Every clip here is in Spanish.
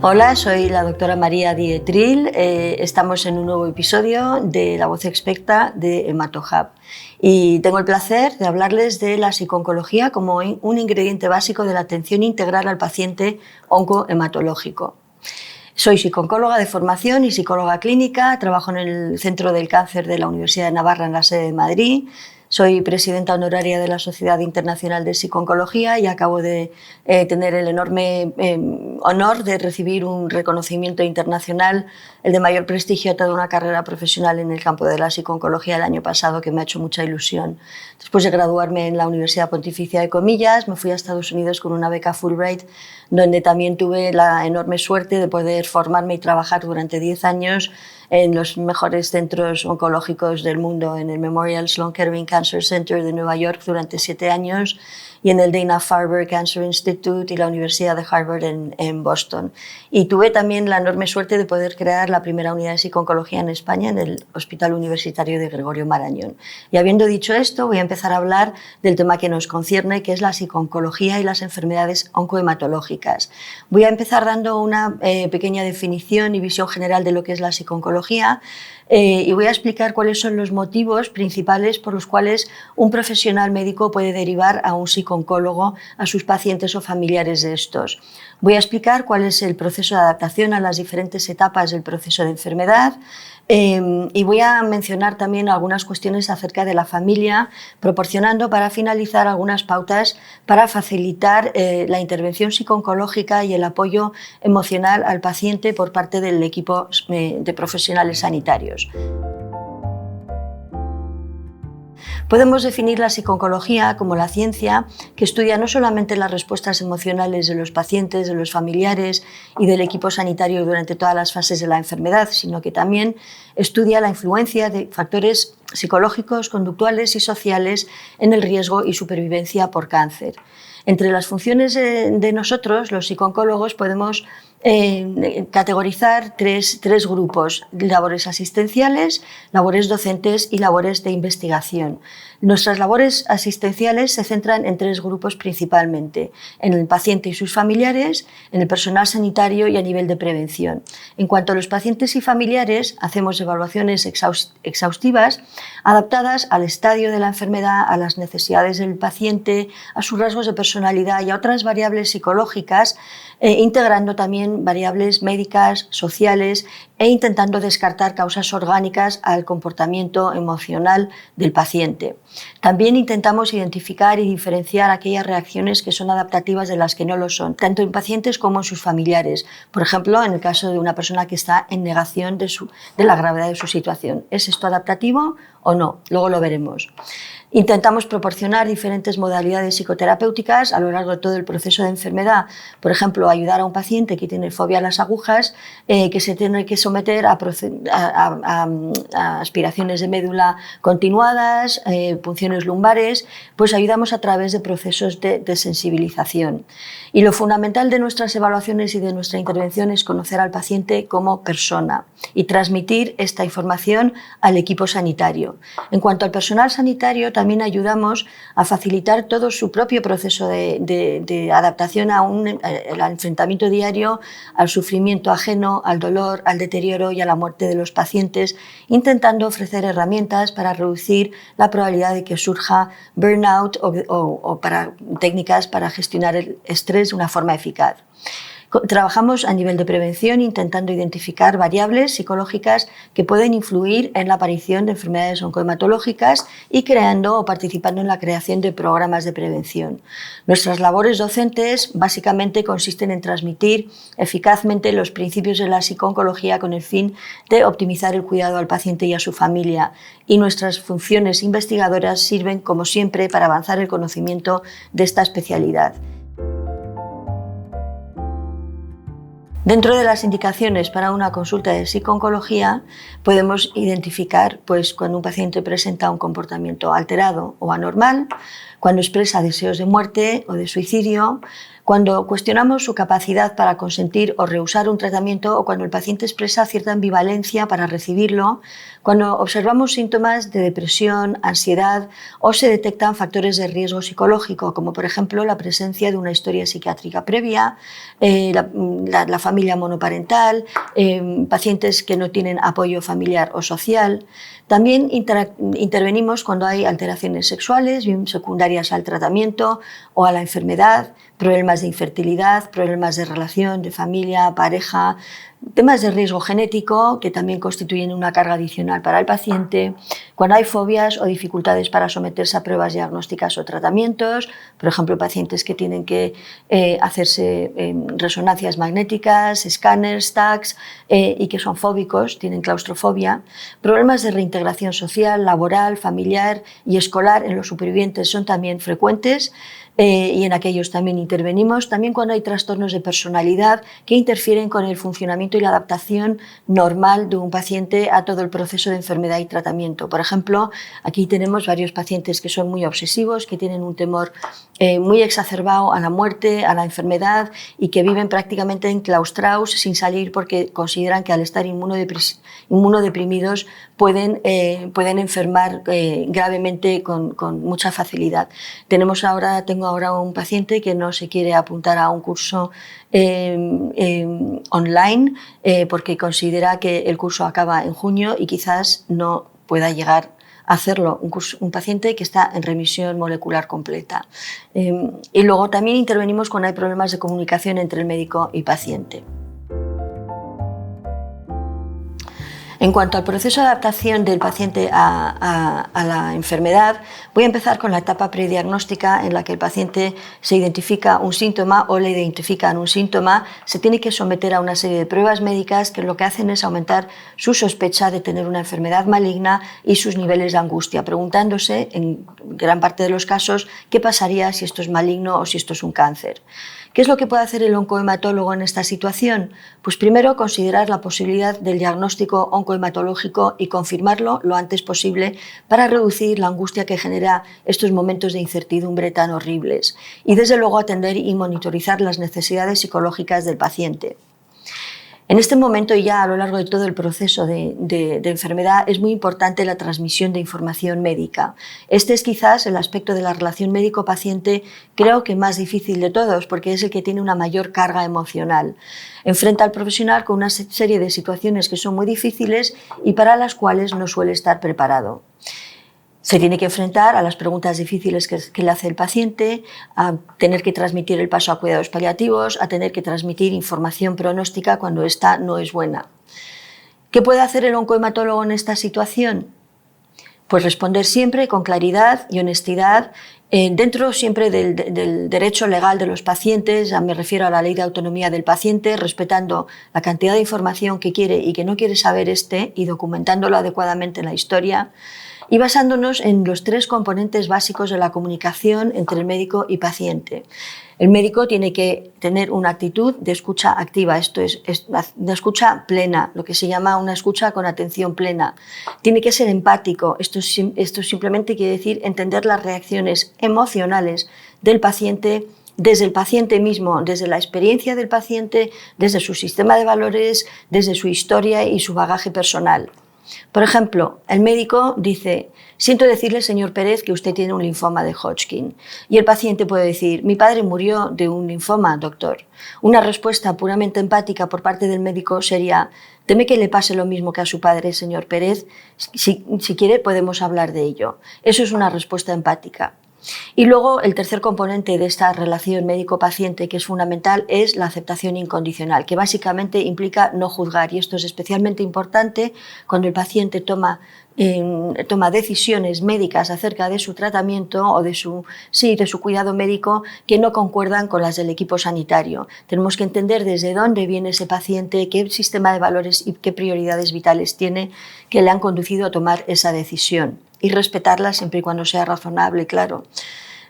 Hola, soy la doctora María Dietril. Estamos en un nuevo episodio de La Voz Experta de HematoHub y tengo el placer de hablarles de la psico-oncología como un ingrediente básico de la atención integral al paciente oncohematológico. Soy psico-oncóloga de formación y psicóloga clínica, trabajo en el Centro del Cáncer de la Universidad de Navarra en la sede de Madrid. Soy presidenta honoraria de la Sociedad Internacional de Psico-Oncología y acabo de tener el enorme honor de recibir un reconocimiento internacional, el de mayor prestigio a toda una carrera profesional en el campo de la psico-oncología el año pasado, que me ha hecho mucha ilusión. Después de graduarme en la Universidad Pontificia de Comillas, me fui a Estados Unidos con una beca Fulbright, donde también tuve la enorme suerte de poder formarme y trabajar durante 10 años en los mejores centros oncológicos del mundo, en el Memorial Sloan Kettering Cancer Center de Nueva York durante 7 años y en el Dana-Farber Cancer Institute y la Universidad de Harvard en Boston. Y tuve también la enorme suerte de poder crear la primera unidad de psico-oncología en España en el Hospital Universitario de Gregorio Marañón. Y habiendo dicho esto, voy a empezar a hablar del tema que nos concierne, que es la psico-oncología y las enfermedades oncohematológicas. Voy a empezar dando una pequeña definición y visión general de lo que es la psico-oncología y voy a explicar cuáles son los motivos principales por los cuales un profesional médico puede derivar a un psico-oncólogo a sus pacientes o familiares de estos. Voy a explicar cuál es el proceso de adaptación a las diferentes etapas del proceso de enfermedad y voy a mencionar también algunas cuestiones acerca de la familia, proporcionando para finalizar algunas pautas para facilitar la intervención psico-oncológica y el apoyo emocional al paciente por parte del equipo de profesionales sanitarios. Podemos definir la psico-oncología como la ciencia que estudia no solamente las respuestas emocionales de los pacientes, de los familiares y del equipo sanitario durante todas las fases de la enfermedad, sino que también estudia la influencia de factores psicológicos, conductuales y sociales en el riesgo y supervivencia por cáncer. Entre las funciones de nosotros, los psico-oncólogos, podemos categorizar tres grupos: labores asistenciales, labores docentes y labores de investigación. Nuestras labores asistenciales se centran en 3 grupos principalmente: en el paciente y sus familiares, en el personal sanitario y a nivel de prevención. En cuanto a los pacientes y familiares, hacemos evaluaciones exhaustivas adaptadas al estadio de la enfermedad, a las necesidades del paciente, a sus rasgos de personalidad y a otras variables psicológicas, integrando también variables médicas, sociales e intentando descartar causas orgánicas al comportamiento emocional del paciente. También intentamos identificar y diferenciar aquellas reacciones que son adaptativas de las que no lo son, tanto en pacientes como en sus familiares. Por ejemplo, en el caso de una persona que está en negación de la gravedad de su situación. ¿Es esto adaptativo o no? Luego lo veremos. Intentamos proporcionar diferentes modalidades psicoterapéuticas a lo largo de todo el proceso de enfermedad. Por ejemplo, ayudar a un paciente que tiene fobia a las agujas, que se tiene que someter a aspiraciones de médula continuadas, punciones lumbares, pues ayudamos a través de procesos de sensibilización. Y lo fundamental de nuestras evaluaciones y de nuestra intervención es conocer al paciente como persona y transmitir esta información al equipo sanitario. En cuanto al personal sanitario, también ayudamos a facilitar todo su propio proceso de adaptación al enfrentamiento diario, al sufrimiento ajeno, al dolor, al deterioro y a la muerte de los pacientes, intentando ofrecer herramientas para reducir la probabilidad de que surja burnout o para técnicas para gestionar el estrés de una forma eficaz. Trabajamos a nivel de prevención intentando identificar variables psicológicas que pueden influir en la aparición de enfermedades oncohematológicas y creando o participando en la creación de programas de prevención. Nuestras labores docentes básicamente consisten en transmitir eficazmente los principios de la psico-oncología con el fin de optimizar el cuidado al paciente y a su familia, y nuestras funciones investigadoras sirven, como siempre, para avanzar el conocimiento de esta especialidad. Dentro de las indicaciones para una consulta de psico-oncología podemos identificar cuando un paciente presenta un comportamiento alterado o anormal, cuando expresa deseos de muerte o de suicidio, cuando cuestionamos su capacidad para consentir o rehusar un tratamiento o cuando el paciente expresa cierta ambivalencia para recibirlo, cuando observamos síntomas de depresión, ansiedad o se detectan factores de riesgo psicológico, como por ejemplo la presencia de una historia psiquiátrica previa, la familia monoparental, pacientes que no tienen apoyo familiar o social. También intervenimos cuando hay alteraciones sexuales, bien secundarias al tratamiento o a la enfermedad, problemas de infertilidad, problemas de relación, de familia, pareja, temas de riesgo genético que también constituyen una carga adicional para el paciente, cuando hay fobias o dificultades para someterse a pruebas diagnósticas o tratamientos, por ejemplo, pacientes que tienen que hacerse resonancias magnéticas, escáneres, TACs y que son fóbicos, tienen claustrofobia, problemas de reintegración social, laboral, familiar y escolar en los supervivientes son también frecuentes. Y en aquellos también intervenimos, también cuando hay trastornos de personalidad que interfieren con el funcionamiento y la adaptación normal de un paciente a todo el proceso de enfermedad y tratamiento. Por ejemplo, aquí tenemos varios pacientes que son muy obsesivos, que tienen un temor muy exacerbado a la muerte, a la enfermedad y que viven prácticamente enclaustrados sin salir porque consideran que al estar inmunodeprimidos pueden enfermar gravemente con mucha facilidad. Tengo ahora un paciente que no se quiere apuntar a un curso online porque considera que el curso acaba en junio y quizás no pueda llegar a hacerlo. Un paciente que está en remisión molecular completa. Y luego también intervenimos cuando hay problemas de comunicación entre el médico y paciente. En cuanto al proceso de adaptación del paciente a la enfermedad, voy a empezar con la etapa prediagnóstica en la que el paciente se identifica un síntoma o le identifican un síntoma, se tiene que someter a una serie de pruebas médicas que lo que hacen es aumentar su sospecha de tener una enfermedad maligna y sus niveles de angustia, preguntándose en gran parte de los casos qué pasaría si esto es maligno o si esto es un cáncer. ¿Qué es lo que puede hacer el oncohematólogo en esta situación? Pues primero considerar la posibilidad del diagnóstico oncohematológico y confirmarlo lo antes posible para reducir la angustia que genera estos momentos de incertidumbre tan horribles y desde luego atender y monitorizar las necesidades psicológicas del paciente. En este momento y ya a lo largo de todo el proceso de enfermedad es muy importante la transmisión de información médica. Este es quizás el aspecto de la relación médico-paciente creo que más difícil de todos porque es el que tiene una mayor carga emocional. Enfrenta al profesional con una serie de situaciones que son muy difíciles y para las cuales no suele estar preparado. Se tiene que enfrentar a las preguntas difíciles que le hace el paciente, a tener que transmitir el paso a cuidados paliativos, a tener que transmitir información pronóstica cuando esta no es buena. ¿Qué puede hacer el oncohematólogo en esta situación? Pues responder siempre con claridad y honestidad, dentro siempre del derecho legal de los pacientes, ya me refiero a la ley de autonomía del paciente, respetando la cantidad de información que quiere y que no quiere saber y documentándolo adecuadamente en la historia, y basándonos en los tres componentes básicos de la comunicación entre el médico y paciente. El médico tiene que tener una actitud de escucha activa, esto es una escucha plena, lo que se llama una escucha con atención plena. Tiene que ser empático, esto simplemente quiere decir entender las reacciones emocionales del paciente desde el paciente mismo, desde la experiencia del paciente, desde su sistema de valores, desde su historia y su bagaje personal. Por ejemplo, el médico dice: siento decirle, señor Pérez, que usted tiene un linfoma de Hodgkin. Y el paciente puede decir: mi padre murió de un linfoma, doctor. Una respuesta puramente empática por parte del médico sería: ¿teme que le pase lo mismo que a su padre, señor Pérez? Si quiere, podemos hablar de ello. Eso es una respuesta empática. Y luego el tercer componente de esta relación médico-paciente que es fundamental es la aceptación incondicional, que básicamente implica no juzgar, y esto es especialmente importante cuando el paciente toma decisiones médicas acerca de su tratamiento o de su cuidado médico que no concuerdan con las del equipo sanitario. Tenemos que entender desde dónde viene ese paciente, qué sistema de valores y qué prioridades vitales tiene que le han conducido a tomar esa decisión y respetarla siempre y cuando sea razonable, claro.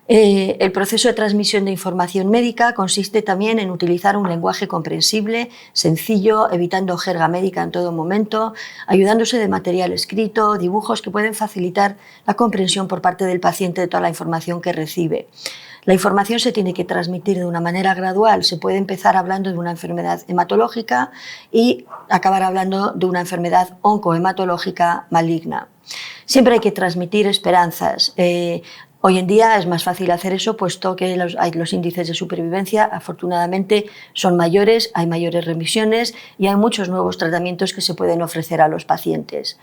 El proceso de transmisión de información médica consiste también en utilizar un lenguaje comprensible, sencillo, evitando jerga médica en todo momento, ayudándose de material escrito, dibujos que pueden facilitar la comprensión por parte del paciente de toda la información que recibe. La información se tiene que transmitir de una manera gradual. Se puede empezar hablando de una enfermedad hematológica y acabar hablando de una enfermedad oncohematológica maligna. Siempre hay que transmitir esperanzas. Hoy en día es más fácil hacer eso, puesto que los índices de supervivencia, afortunadamente, son mayores, hay mayores remisiones y hay muchos nuevos tratamientos que se pueden ofrecer a los pacientes.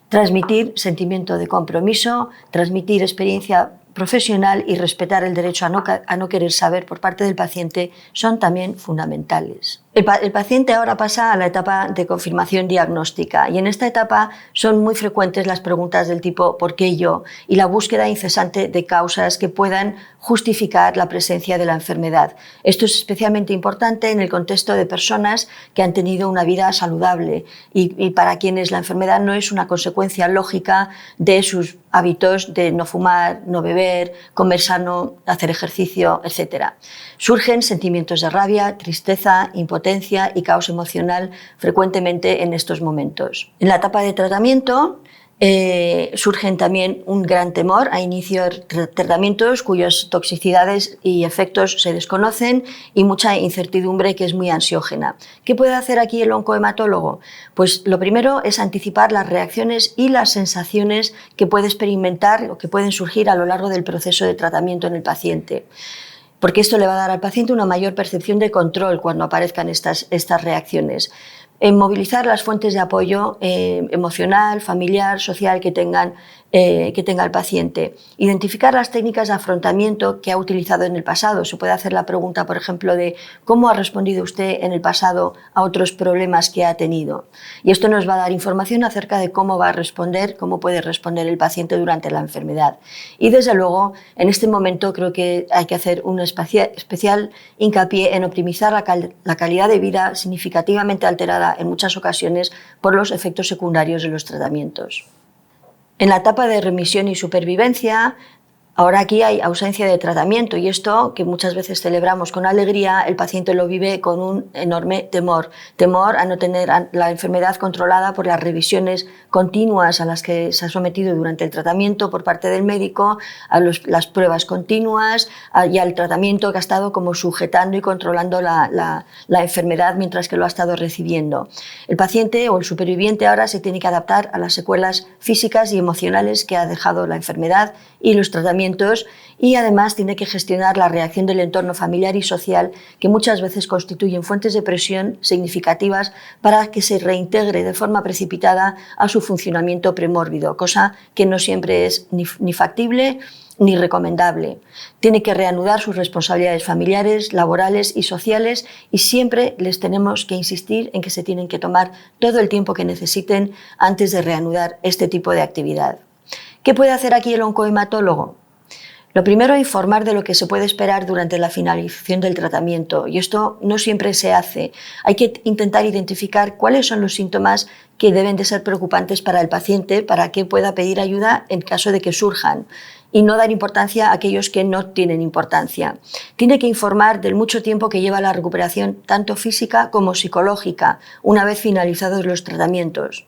Transmitir sentimiento de compromiso, transmitir experiencia profesional y respetar el derecho a no querer saber por parte del paciente son también fundamentales. El paciente ahora pasa a la etapa de confirmación diagnóstica y en esta etapa son muy frecuentes las preguntas del tipo ¿por qué yo? Y la búsqueda incesante de causas que puedan justificar la presencia de la enfermedad. Esto es especialmente importante en el contexto de personas que han tenido una vida saludable y para quienes la enfermedad no es una consecuencia lógica de sus hábitos de no fumar, no beber, comer sano, hacer ejercicio, etc. Surgen sentimientos de rabia, tristeza, impotencia y caos emocional frecuentemente en estos momentos. En la etapa de tratamiento surgen también un gran temor a iniciar tratamientos cuyas toxicidades y efectos se desconocen y mucha incertidumbre que es muy ansiógena. ¿Qué puede hacer aquí el oncohematólogo? Pues lo primero es anticipar las reacciones y las sensaciones que puede experimentar o que pueden surgir a lo largo del proceso de tratamiento en el paciente, porque esto le va a dar al paciente una mayor percepción de control cuando aparezcan estas reacciones. En movilizar las fuentes de apoyo emocional, familiar, social que tenga el paciente. Identificar las técnicas de afrontamiento que ha utilizado en el pasado. Se puede hacer la pregunta, por ejemplo, de cómo ha respondido usted en el pasado a otros problemas que ha tenido. Y esto nos va a dar información acerca de cómo va a responder, cómo puede responder el paciente durante la enfermedad. Y desde luego, en este momento creo que hay que hacer un especial hincapié en optimizar la calidad de vida significativamente alterada en muchas ocasiones por los efectos secundarios de los tratamientos. En la etapa de remisión y supervivencia, ahora aquí hay ausencia de tratamiento y esto, que muchas veces celebramos con alegría, el paciente lo vive con un enorme temor a no tener la enfermedad controlada por las revisiones continuas a las que se ha sometido durante el tratamiento por parte del médico, a las pruebas continuas y al tratamiento que ha estado como sujetando y controlando la enfermedad mientras que lo ha estado recibiendo. El paciente o el superviviente ahora se tiene que adaptar a las secuelas físicas y emocionales que ha dejado la enfermedad y los tratamientos, y además tiene que gestionar la reacción del entorno familiar y social, que muchas veces constituyen fuentes de presión significativas para que se reintegre de forma precipitada a su funcionamiento premórbido, cosa que no siempre es ni factible ni recomendable. Tiene que reanudar sus responsabilidades familiares, laborales y sociales, y siempre les tenemos que insistir en que se tienen que tomar todo el tiempo que necesiten antes de reanudar este tipo de actividad. ¿Qué puede hacer aquí el oncohematólogo? Lo primero, informar de lo que se puede esperar durante la finalización del tratamiento, y esto no siempre se hace. Hay que intentar identificar cuáles son los síntomas que deben de ser preocupantes para el paciente para que pueda pedir ayuda en caso de que surjan, y no dar importancia a aquellos que no tienen importancia. Tiene que informar del mucho tiempo que lleva la recuperación, tanto física como psicológica, una vez finalizados los tratamientos.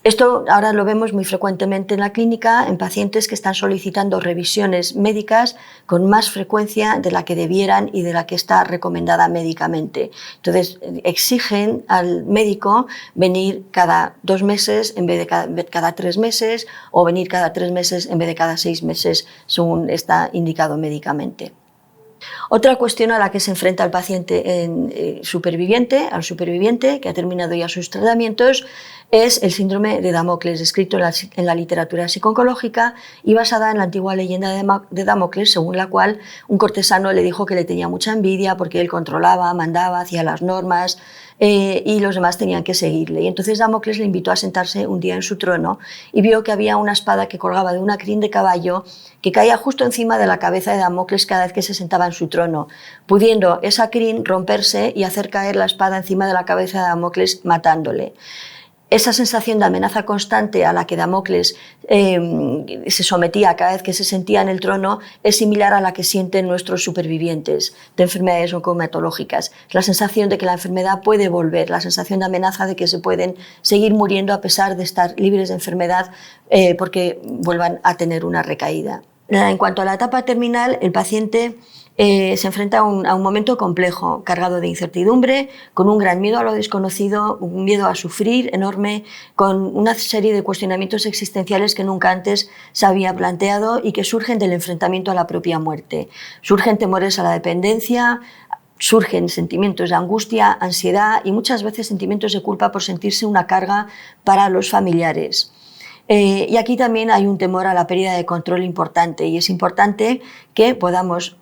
Esto ahora lo vemos muy frecuentemente en la clínica en pacientes que están solicitando revisiones médicas con más frecuencia de la que debieran y de la que está recomendada médicamente. Entonces exigen al médico venir cada 2 meses en vez de cada 3 meses o venir cada 3 meses en vez de cada 6 meses según está indicado médicamente. Otra cuestión a la que se enfrenta el paciente superviviente que ha terminado ya sus tratamientos es el síndrome de Damocles, descrito en la literatura psico-oncológica y basada en la antigua leyenda de Damocles, según la cual un cortesano le dijo que le tenía mucha envidia porque él controlaba, mandaba, hacía las normas y los demás tenían que seguirle. Y entonces Damocles le invitó a sentarse un día en su trono y vio que había una espada que colgaba de una crin de caballo que caía justo encima de la cabeza de Damocles cada vez que se sentaba en su trono, pudiendo esa crin romperse y hacer caer la espada encima de la cabeza de Damocles, matándole. Esa sensación de amenaza constante a la que Damocles se sometía cada vez que se sentía en el trono es similar a la que sienten nuestros supervivientes de enfermedades oncohematológicas. La sensación de que la enfermedad puede volver, la sensación de amenaza de que se pueden seguir muriendo a pesar de estar libres de enfermedad porque vuelvan a tener una recaída. En cuanto a la etapa terminal, el paciente se enfrenta a un momento complejo, cargado de incertidumbre, con un gran miedo a lo desconocido, un miedo a sufrir enorme, con una serie de cuestionamientos existenciales que nunca antes se había planteado y que surgen del enfrentamiento a la propia muerte. Surgen temores a la dependencia, surgen sentimientos de angustia, ansiedad y muchas veces sentimientos de culpa por sentirse una carga para los familiares. Y aquí también hay un temor a la pérdida de control importante y es importante que podamos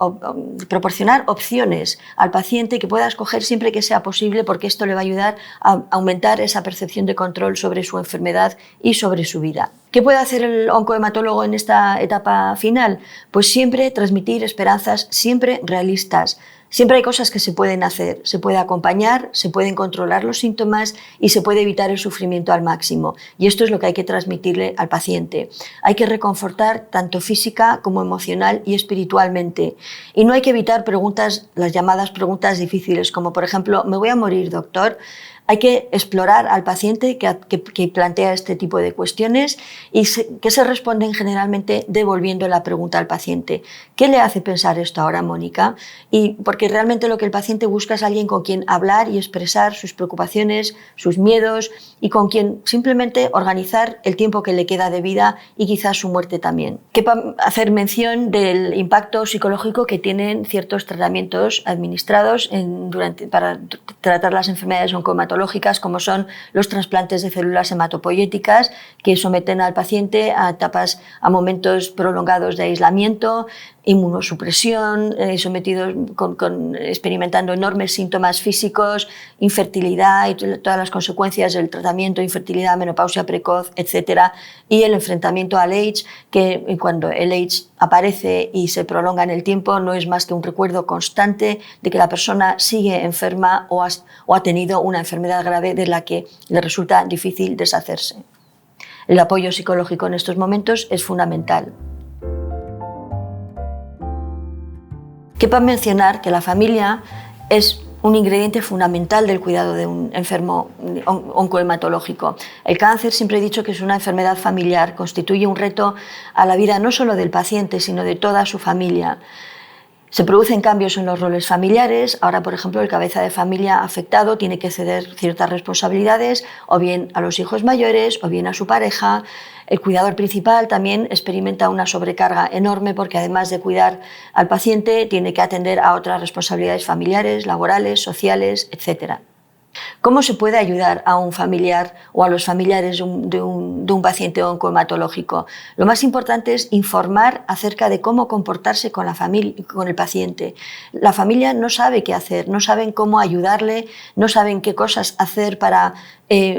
proporcionar opciones al paciente que pueda escoger siempre que sea posible porque esto le va a ayudar a aumentar esa percepción de control sobre su enfermedad y sobre su vida. ¿Qué puede hacer el oncohematólogo en esta etapa final? Pues siempre transmitir esperanzas, siempre realistas. Siempre hay cosas que se pueden hacer, se puede acompañar, se pueden controlar los síntomas y se puede evitar el sufrimiento al máximo. Y esto es lo que hay que transmitirle al paciente. Hay que reconfortar tanto física como emocional y espiritualmente. Y no hay que evitar preguntas, las llamadas preguntas difíciles, como por ejemplo, ¿me voy a morir, doctor? Hay que explorar al paciente que plantea este tipo de cuestiones y que se responden generalmente devolviendo la pregunta al paciente. ¿Qué le hace pensar esto ahora, Mónica? Y porque realmente lo que el paciente busca es alguien con quien hablar y expresar sus preocupaciones, sus miedos y con quien simplemente organizar el tiempo que le queda de vida y quizás su muerte también. Quepa hacer mención del impacto psicológico que tienen ciertos tratamientos administrados para tratar las enfermedades oncohematológicas, como son los trasplantes de células hematopoyéticas que someten al paciente a momentos prolongados de aislamiento, inmunosupresión, experimentando enormes síntomas físicos, infertilidad y todas las consecuencias del tratamiento, infertilidad, menopausia precoz, etc. Y el enfrentamiento al AIDS, que cuando el AIDS aparece y se prolonga en el tiempo no es más que un recuerdo constante de que la persona sigue enferma o ha tenido una enfermedad grave de la que le resulta difícil deshacerse. El apoyo psicológico en estos momentos es fundamental. Quepa mencionar que la familia es un ingrediente fundamental del cuidado de un enfermo oncohematológico. El cáncer, siempre he dicho que es una enfermedad familiar, constituye un reto a la vida no solo del paciente, sino de toda su familia. Se producen cambios en los roles familiares. Ahora, por ejemplo, el cabeza de familia afectado tiene que ceder ciertas responsabilidades o bien a los hijos mayores o bien a su pareja. El cuidador principal también experimenta una sobrecarga enorme porque además de cuidar al paciente tiene que atender a otras responsabilidades familiares, laborales, sociales, etc. ¿Cómo se puede ayudar a un familiar o a los familiares de un paciente oncohematológico? Lo más importante es informar acerca de cómo comportarse con el paciente. La familia no sabe qué hacer, no saben cómo ayudarle, no saben qué cosas hacer para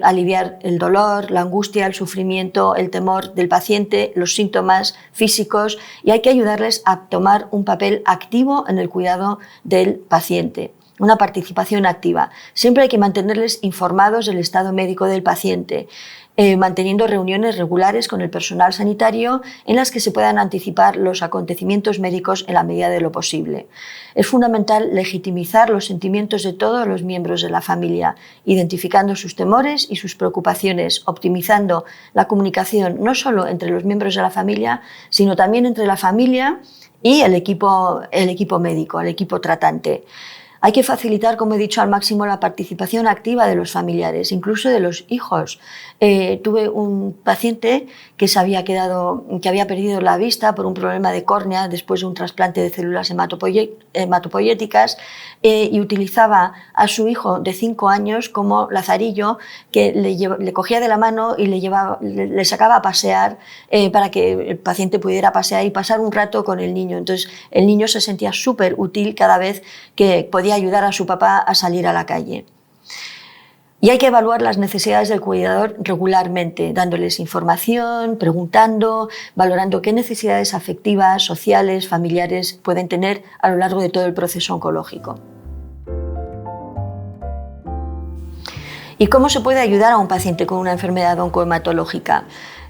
aliviar el dolor, la angustia, el sufrimiento, el temor del paciente, los síntomas físicos, y hay que ayudarles a tomar un papel activo en el cuidado del paciente. Una participación activa. Siempre hay que mantenerles informados del estado médico del paciente, manteniendo reuniones regulares con el personal sanitario en las que se puedan anticipar los acontecimientos médicos en la medida de lo posible. Es fundamental legitimizar los sentimientos de todos los miembros de la familia, identificando sus temores y sus preocupaciones, optimizando la comunicación no solo entre los miembros de la familia, sino también entre la familia y el equipo médico, el equipo tratante. Hay que facilitar, como he dicho, al máximo la participación activa de los familiares, incluso de los hijos. Tuve un paciente que había perdido la vista por un problema de córnea después de un trasplante de células hematopoyéticas y utilizaba a su hijo de 5 años como lazarillo que le cogía de la mano y le sacaba a pasear para que el paciente pudiera pasear y pasar un rato con el niño. Entonces el niño se sentía súper útil cada vez que podía ayudar a su papá a salir a la calle. Y hay que evaluar las necesidades del cuidador regularmente, dándoles información, preguntando, valorando qué necesidades afectivas, sociales, familiares pueden tener a lo largo de todo el proceso oncológico. ¿Y cómo se puede ayudar a un paciente con una enfermedad oncohematológica?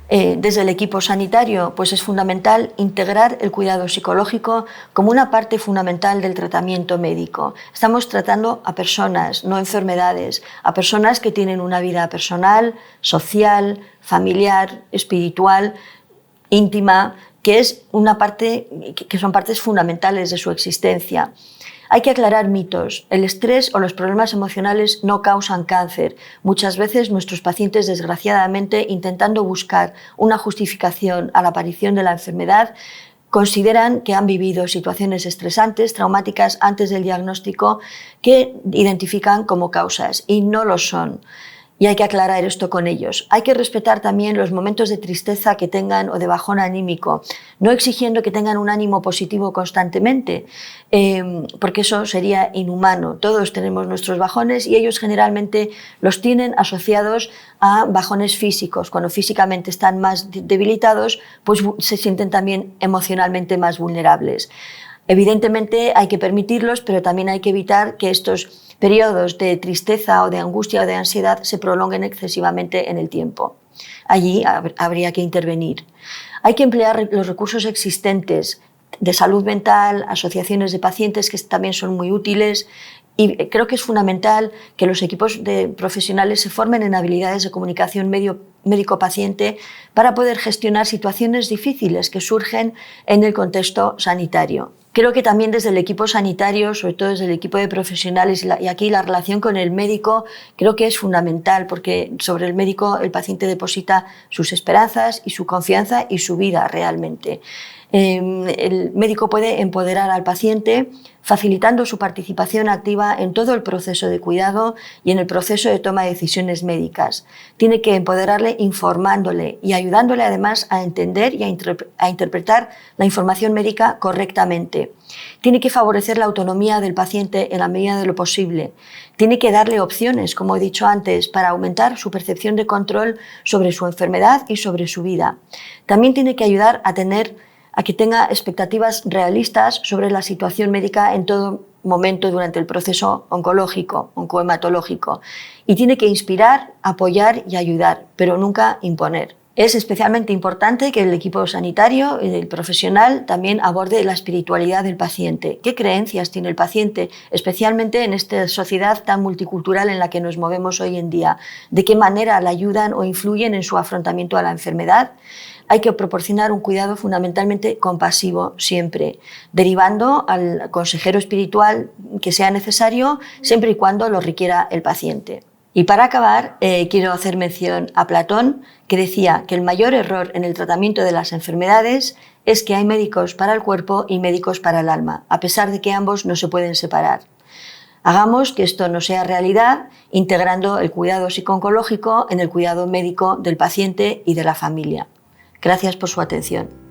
Desde el equipo sanitario, pues es fundamental integrar el cuidado psicológico como una parte fundamental del tratamiento médico. Estamos tratando a personas, no enfermedades, a personas que tienen una vida personal, social, familiar, espiritual, íntima, que son partes fundamentales de su existencia. Hay que aclarar mitos. El estrés o los problemas emocionales no causan cáncer. Muchas veces nuestros pacientes, desgraciadamente, intentando buscar una justificación a la aparición de la enfermedad, consideran que han vivido situaciones estresantes, traumáticas antes del diagnóstico que identifican como causas y no lo son. Y hay que aclarar esto con ellos. Hay que respetar también los momentos de tristeza que tengan o de bajón anímico, no exigiendo que tengan un ánimo positivo constantemente, porque eso sería inhumano. Todos tenemos nuestros bajones y ellos generalmente los tienen asociados a bajones físicos. Cuando físicamente están más debilitados, pues se sienten también emocionalmente más vulnerables. Evidentemente hay que permitirlos, pero también hay que evitar que estos periodos de tristeza o de angustia o de ansiedad se prolonguen excesivamente en el tiempo. Allí habría que intervenir. Hay que emplear los recursos existentes de salud mental, asociaciones de pacientes que también son muy útiles, y creo que es fundamental que los equipos de profesionales se formen en habilidades de comunicación médico-paciente para poder gestionar situaciones difíciles que surgen en el contexto sanitario. Creo que también desde el equipo sanitario, sobre todo desde el equipo de profesionales y aquí la relación con el médico, creo que es fundamental porque sobre el médico el paciente deposita sus esperanzas y su confianza y su vida realmente. El médico puede empoderar al paciente facilitando su participación activa en todo el proceso de cuidado y en el proceso de toma de decisiones médicas. Tiene que empoderarle informándole y ayudándole además a entender y a interpretar la información médica correctamente. Tiene que favorecer la autonomía del paciente en la medida de lo posible. Tiene que darle opciones, como he dicho antes, para aumentar su percepción de control sobre su enfermedad y sobre su vida. También tiene que ayudar a que tenga expectativas realistas sobre la situación médica en todo momento durante el proceso oncohematológico. Y tiene que inspirar, apoyar y ayudar, pero nunca imponer. Es especialmente importante que el equipo sanitario y el profesional también aborde la espiritualidad del paciente. ¿Qué creencias tiene el paciente, especialmente en esta sociedad tan multicultural en la que nos movemos hoy en día? ¿De qué manera le ayudan o influyen en su afrontamiento a la enfermedad? Hay que proporcionar un cuidado fundamentalmente compasivo siempre, derivando al consejero espiritual que sea necesario siempre y cuando lo requiera el paciente. Y para acabar, quiero hacer mención a Platón, que decía que el mayor error en el tratamiento de las enfermedades es que hay médicos para el cuerpo y médicos para el alma, a pesar de que ambos no se pueden separar. Hagamos que esto no sea realidad, integrando el cuidado psico-oncológico en el cuidado médico del paciente y de la familia. Gracias por su atención.